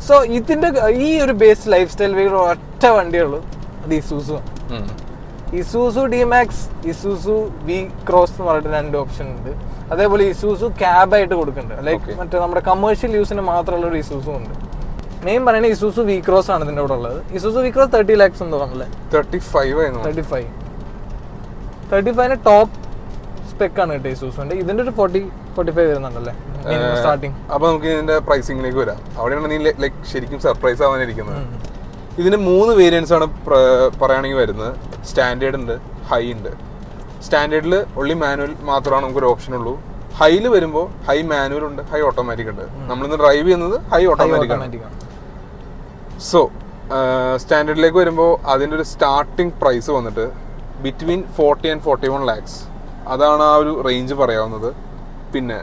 സോ ഇതിന്റെ ഈ ഒരു ബേസ് ലൈഫ് സ്റ്റൈൽ വെഹിക്കിൾ ഒറ്റ വണ്ടിയുള്ളൂ, അത് ഇസൂസു ഡിമാക്സ്, ഇസൂസു വി ക്രോസ് എന്ന് പറഞ്ഞിട്ട് 2 ഓപ്ഷൻ ഉണ്ട്. അതേപോലെ ഇസൂസു ക്യാബ് ആയിട്ട് കൊടുക്കുന്നുണ്ട്, ലൈക്ക് മറ്റേ നമ്മുടെ കമേഴ്ഷ്യൽ യൂസിന് മാത്രമുള്ള ഒരു ഇസൂസു ഉണ്ട്. മെയിൻ പറയുന്നത് ഇസൂസു വി ക്രോസ് ആണ് ഇതിന്റെ കൂടെ ഉള്ളത്. ഇസൂസു വി ക്രോസ് 30 lakhs എന്ന് പറഞ്ഞല്ലേ, 35 ടോപ്പ് സ്പെക് ആണ് കേട്ടോ ഇസൂസുന്റെ. ഇതിന്റെ ഒരു 40-45 വരുന്നുണ്ടല്ലേ സ്റ്റാർട്ടിങ്. അപ്പൊ നമുക്ക് ഇതിന്റെ പ്രൈസിംഗിലേക്ക് വരാം. അവിടെയാണ് നീ ലൈക്ക് ശരിക്കും സർപ്രൈസ് ആവാനിരിക്കുന്നത്. ഇതിന് 3 വേരിയൻസ് ആണ് പറയുകയാണെങ്കിൽ വരുന്നത്. സ്റ്റാൻഡേർഡ് ഉണ്ട്, ഹൈ ഉണ്ട്. സ്റ്റാൻഡേർഡിൽ ഒള്ളി മാനുവൽ മാത്രമാണ് നമുക്കൊരു ഓപ്ഷൻ ഉള്ളൂ. ഹൈയിൽ വരുമ്പോൾ ഹൈ മാനുവൽ ഉണ്ട്, ഹൈ ഓട്ടോമാറ്റിക് ഉണ്ട്. നമ്മളിന്ന് ഡ്രൈവ് ചെയ്യുന്നത് ഹൈ ഓട്ടോമാറ്റിക് ആണ്. സോ സ്റ്റാൻഡേർഡിലേക്ക് വരുമ്പോൾ അതിൻ്റെ ഒരു സ്റ്റാർട്ടിംഗ് പ്രൈസ് വന്നിട്ട് ബിറ്റ്വീൻ 40 and 41 lakhs. അതാണ് ആ ഒരു റേഞ്ച് പറയാവുന്നത്. പിന്നെ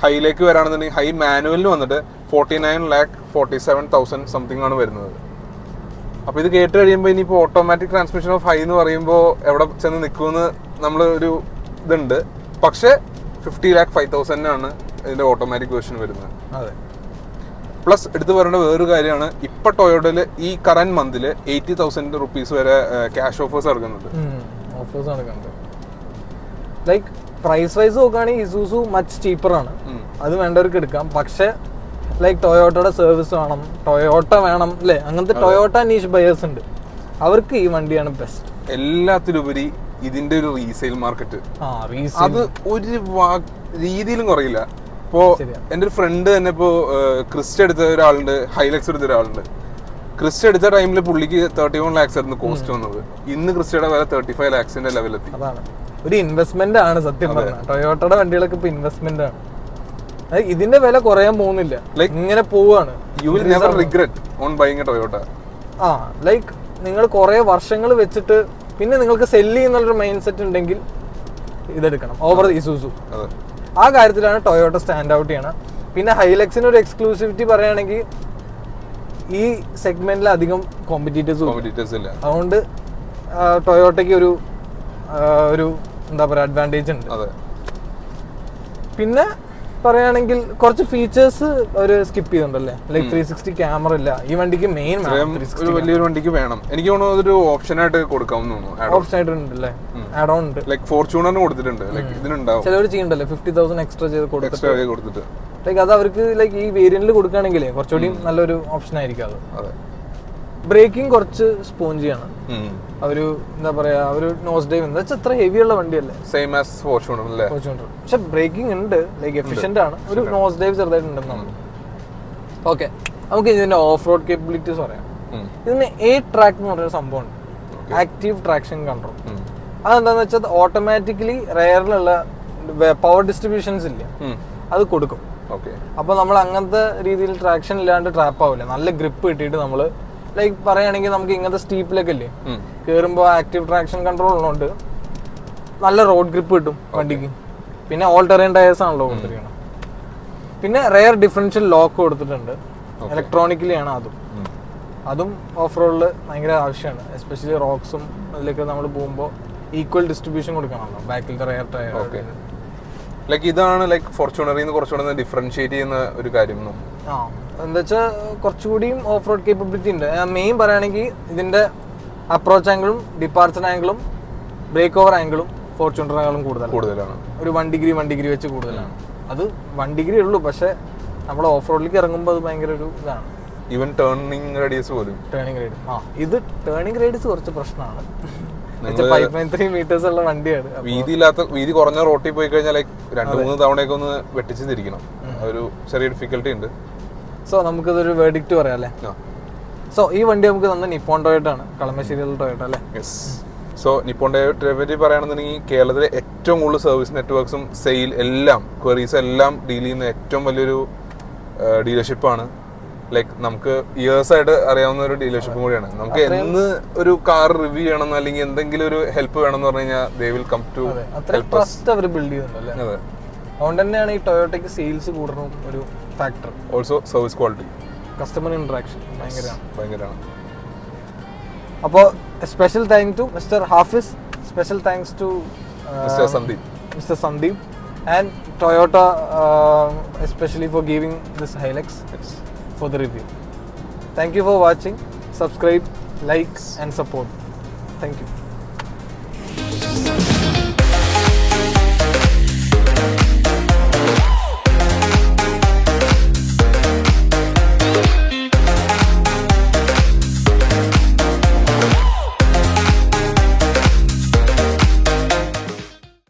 ഹൈയിലേക്ക് വരാണെന്നുണ്ടെങ്കിൽ ഹൈ മാനുവലിന് വന്നിട്ട് 49,47,000 സംതിങ് ആണ് വരുന്നത്. അപ്പോൾ ഇത് കേട്ട് കഴിയുമ്പോൾ ഇനിയിപ്പോൾ ഓട്ടോമാറ്റിക് ട്രാൻസ്മിഷൻ ഓഫ് ഹൈ എന്ന് പറയുമ്പോൾ എവിടെ ചെന്ന് നിൽക്കുമെന്ന് നമ്മൾ ഒരു ഇതുണ്ട്. പക്ഷേ 50,05,000 ഇതിൻ്റെ ഓട്ടോമാറ്റിക് വേർഷൻ വരുന്നത്. അതെ. പ്ലസ് എടുത്തു പറയേണ്ട വേറൊരു കാര്യമാണ്, ഇപ്പം ടൊയോട്ടയിൽ ഈ കറന്റ് മന്തിൽ 80,000 rupees വരെ ക്യാഷ് ഓഫേഴ്സ് നടക്കുന്നുണ്ട്. ലൈക്ക് പ്രൈസ് വൈസ് നോക്കുകയാണെങ്കിൽ ഇസൂസു മച്ച് ചീപ്പറാണ്, അത് വേണ്ടവർക്ക് എടുക്കാം. പക്ഷെ ലൈക്ക് ടൊയോട്ടയുടെ സർവീസ് വേണം, ടൊയോട്ട വേണം അല്ലേ, അങ്ങനത്തെ ടൊയോട്ട നീഷ് ബയേഴ്സ് ഉണ്ട്, അവർക്ക് ഈ വണ്ടിയാണ് ബെസ്റ്റ്. എല്ലാത്തിലുപരി ഇതിന്റെ ഒരു റീസെയിൽ മാർക്കറ്റ് അത് ഒരു രീതിയിലും കുറയില്ല. ഇപ്പോ എന്റെ ഒരു ഫ്രണ്ട് തന്നെ ഇപ്പോ ക്രിസ്റ്റ എടുത്ത ഒരാളുണ്ട്, ഹൈലക്സ് എടുത്ത ഒരാളുണ്ട്. ക്രിസ്റ്റ എടുത്ത ടൈമിൽ പുള്ളിക്ക് 31 lakhs ആയിരുന്നു കോസ്റ്റ് വന്നത്. ഇന്ന് ക്രിസ്റ്റയുടെ വില 35 lakhs ലെവലെത്തി. അതാണ് ഒരു ഇൻവെസ്റ്റ്മെന്റ് ആണ് സത്യം പറഞ്ഞാൽ. ടൊയോട്ടയുടെ വണ്ടികളൊക്കെ ഇപ്പൊ ഇൻവെസ്റ്റ്മെന്റ് ആണ്. ഇതിന്റെ വില കുറയാൻ പോകുന്നില്ല, ലൈക്ക് ഇങ്ങനെ പോവാണ്. You will never regret on buying A Toyota. Like നിങ്ങൾ കുറെ വർഷങ്ങൾ വെച്ചിട്ട് പിന്നെ നിങ്ങൾക്ക് സെല്ല് ചെയ്യുന്നുള്ളൊരു മൈൻഡ് സെറ്റ് ഉണ്ടെങ്കിൽ ഇതെടുക്കണം ഓവർ ഇസൂസു. ആ കാര്യത്തിലാണ് ടൊയോട്ട സ്റ്റാൻഡ് ഔട്ട് ചെയ്യണം. പിന്നെ ഹൈലക്സിന് ഒരു എക്സ്ക്ലൂസിവിറ്റി പറയുകയാണെങ്കിൽ ഈ സെഗ്മെന്റിൽ അധികം കോമ്പറ്റീറ്റേഴ്സ് ഇല്ല. അതുകൊണ്ട് ടൊയോട്ടയ്ക്ക് ഒരു എന്താ പറയുക അഡ്വാൻറ്റേജ് ഉണ്ട്. അതെ. പിന്നെ പറയുകയാണെങ്കിൽ കുറച്ച് ഫീച്ചേഴ്സ് ഒരു സ്കിപ്പ് ചെയ്തിട്ടുണ്ടല്ലേ, ലൈക്ക് 360 ക്യാമറ ഇല്ല ഈ വണ്ടിക്ക്. മെയിൻ ഒരു വലിയൊരു വണ്ടിക്ക് വേണം. എനിക്ക് തോന്നുന്നു അതൊരു ഓപ്ഷനായിട്ട് കൊടുക്കാമെന്ന് തോന്നുന്നു. ഓപ്ഷൻ ആയിട്ടുണ്ടല്ലേ, ആഡ് ഓൺ ഉണ്ട്. ലൈക്ക് ഫോർച്യൂണറിന് കൊടുത്തിട്ടുണ്ട്, ലൈക്ക് ഇതിനുണ്ടാവും. ചിലവർ ചെയ്യണ്ടല്ലേ 50,000 എക്സ്ട്രാ ചെയ്ത് കൊടുത്തിട്ട് ലൈക്ക് അത് അവർക്ക് ലൈക്ക് ഈ വേരിയന്റിൽ കൊടുക്കുകയാണെങ്കിൽ കുറച്ചുകൂടി നല്ലൊരു ഓപ്ഷൻ ആയിരിക്കും അത്. അതെ. ബ്രേക്കിംഗ് കുറച്ച് സ്പോഞ്ചിയാണ്. ഒരു എന്താ പറയാ, ഒരു നോസ് ഡൈവ് എന്താ വെച്ചാൽ അത്ര ഹെവി ഉള്ള വണ്ടിയല്ലേ, സെയിം ആസ് ഫോർച്യൂണർ അല്ലേ. പക്ഷെ ബ്രേക്കിംഗ് ഉണ്ട്, ലൈക്ക് എഫിഷ്യന്റ് ആണ്. ഒരു നോസ് ഡൈവ് ചെറുതായിട്ടുണ്ടെന്നാണ്. ഓക്കെ, നമുക്ക് ഇതിന്റെ ഓഫ് റോഡ് കേപ്പബിലിറ്റീസ് പറയാം. ഇതിന് ട്രാക്ക് എന്ന് പറയുന്ന സംഭവം ഉണ്ട്, ആക്റ്റീവ് ട്രാക്ഷൻ കൺട്രോൾ. അതെന്താന്ന് വെച്ചാൽ ഓട്ടോമാറ്റിക്കലി റെയറിലുള്ള പവർ ഡിസ്ട്രിബ്യൂഷൻസ് ഇല്ല, അത് കൊടുക്കും. അപ്പൊ നമ്മൾ അങ്ങനത്തെ രീതിയിൽ ട്രാക്ഷൻ ഇല്ലാണ്ട് ട്രാപ്പ് ആവില്ല. നല്ല ഗ്രിപ്പ് കിട്ടിയിട്ട് നമ്മള് ലൈക്ക് പറയുകയാണെങ്കിൽ നമുക്ക് ഇങ്ങനത്തെ സ്റ്റീപ്പിലൊക്കെ ഇല്ലേ കയറുമ്പോൾ ആക്റ്റീവ് ട്രാക്ഷൻ കൺട്രോൾ ഉള്ളതുകൊണ്ട് നല്ല റോഡ് ഗ്രിപ്പ് കിട്ടും വണ്ടിക്ക്. പിന്നെ ഓൾ ടെറൈൻ ടയേഴ്സ് ആണല്ലോ കൊടുത്തിരിക്കുന്നത്. പിന്നെ റെയർ ഡിഫറൻഷ്യൽ ലോക്ക് കൊടുത്തിട്ടുണ്ട്, ഇലക്ട്രോണിക്കലി ആണ് അതും ഓഫ് റോഡിൽ ഭയങ്കര ആവശ്യമാണ്. എസ്പെഷ്യലി റോക്സും അതിലൊക്കെ നമ്മൾ പോകുമ്പോൾ ഈക്വൽ ഡിസ്ട്രിബ്യൂഷൻ കൊടുക്കണമല്ലോ ബാക്കിലത്തെ റെയർ ടയർ. ലൈക്ക് ഇതാണ് ലൈക്ക് ഫോർച്യൂണറിൽ നിന്ന് കുറച്ചുകൂടെ ഡിഫറൻഷിയേറ്റ് ചെയ്യുന്ന ഒരു കാര്യം. എന്താ വെച്ചാൽ കുറച്ചുകൂടിയും ഓഫ് റോഡ് കേപ്പബിലിറ്റി ഉണ്ട്. മെയിൻ പറയുകയാണെങ്കിൽ ഇതിന്റെ അപ്രോച്ച് ആംഗിളും ഡിപ്പാർച്ചർ ആംഗിളും ബ്രേക്ക് ഓവർ ആംഗിളും ഫോർച്യൂണറിനേക്കാളും കൂടുതലാണ്. ഒരു 1 ഡിഗ്രി വെച്ച് കൂടുതലാണ്. അത് 1 ഡിഗ്രി ഉള്ളൂ, പക്ഷെ നമ്മൾ ഓഫ് റോഡിലേക്ക് ഇറങ്ങുമ്പോൾ അത് ഭയങ്കര ഒരു ഇതാണ്. ഈവൻ ടേണിംഗ് റേഡിയസ് പോലും. ഇത് ടേണിംഗ് റേഡിയസ് കുറച്ച് പ്രശ്നമാണ്. 5.3 meters ഉള്ള വണ്ടിയാണ്. വീതി കുറഞ്ഞ റോട്ടിൽ പോയി കഴിഞ്ഞാൽ ലൈക്ക് 2-3 തവണയൊക്കെ ഒന്ന് വെട്ടിച്ച് തിരിക്കണം. ഒരു ചെറിയ ഡിഫിക്കൽട്ടി ഉണ്ട്. സോ നമുക്കിതൊരു വേർഡിക്റ്റ് പറയാം അല്ലേ. സോ ഈ വണ്ടി നമുക്ക് തന്നെ നിപ്പോൺ ടൊയോട്ട ആണ്, കളമശ്ശേരിയിലുള്ള ടൊയോട്ട അല്ലേ. സോ നിപ്പോൺ ടൊയോട്ടയെ പറ്റി പറയുകയാണെന്നുണ്ടെങ്കിൽ കേരളത്തിലെ ഏറ്റവും കൂടുതൽ സർവീസ് നെറ്റ്വർക്ക്സും സെയിൽ എല്ലാം ക്വറീസ് എല്ലാം ഡീൽ ചെയ്യുന്ന ഏറ്റവും വലിയൊരു ഡീലർഷിപ്പാണ്. ലൈക്ക് നമുക്ക് ഇയേഴ്സ് ആയിട്ട് അറിയാവുന്ന ഒരു ഡീലർഷിപ്പും കൂടിയാണ്. നമുക്ക് എന്ന് ഒരു കാർ റിവ്യൂ ചെയ്യണം അല്ലെങ്കിൽ എന്തെങ്കിലും ഒരു ഹെൽപ്പ് വേണം എന്ന് പറഞ്ഞു കഴിഞ്ഞാൽ they will come to trust അവർ ബിൽഡ് ചെയ്യുന്നുണ്ടല്ലേ. അതുകൊണ്ട് തന്നെയാണ് ഈ ടൊയോട്ടയ്ക്ക് സെയിൽസ് കൂടണം ഒരു factor. Also service quality, customer interaction ഭയങ്കരമാണ്. അപ്പോൾ special thank to mister Hafiz, special thanks to mister Sandeep and Toyota especially for giving this Hilux for the review. Thank you for watching. Subscribe, like and support. Thank you.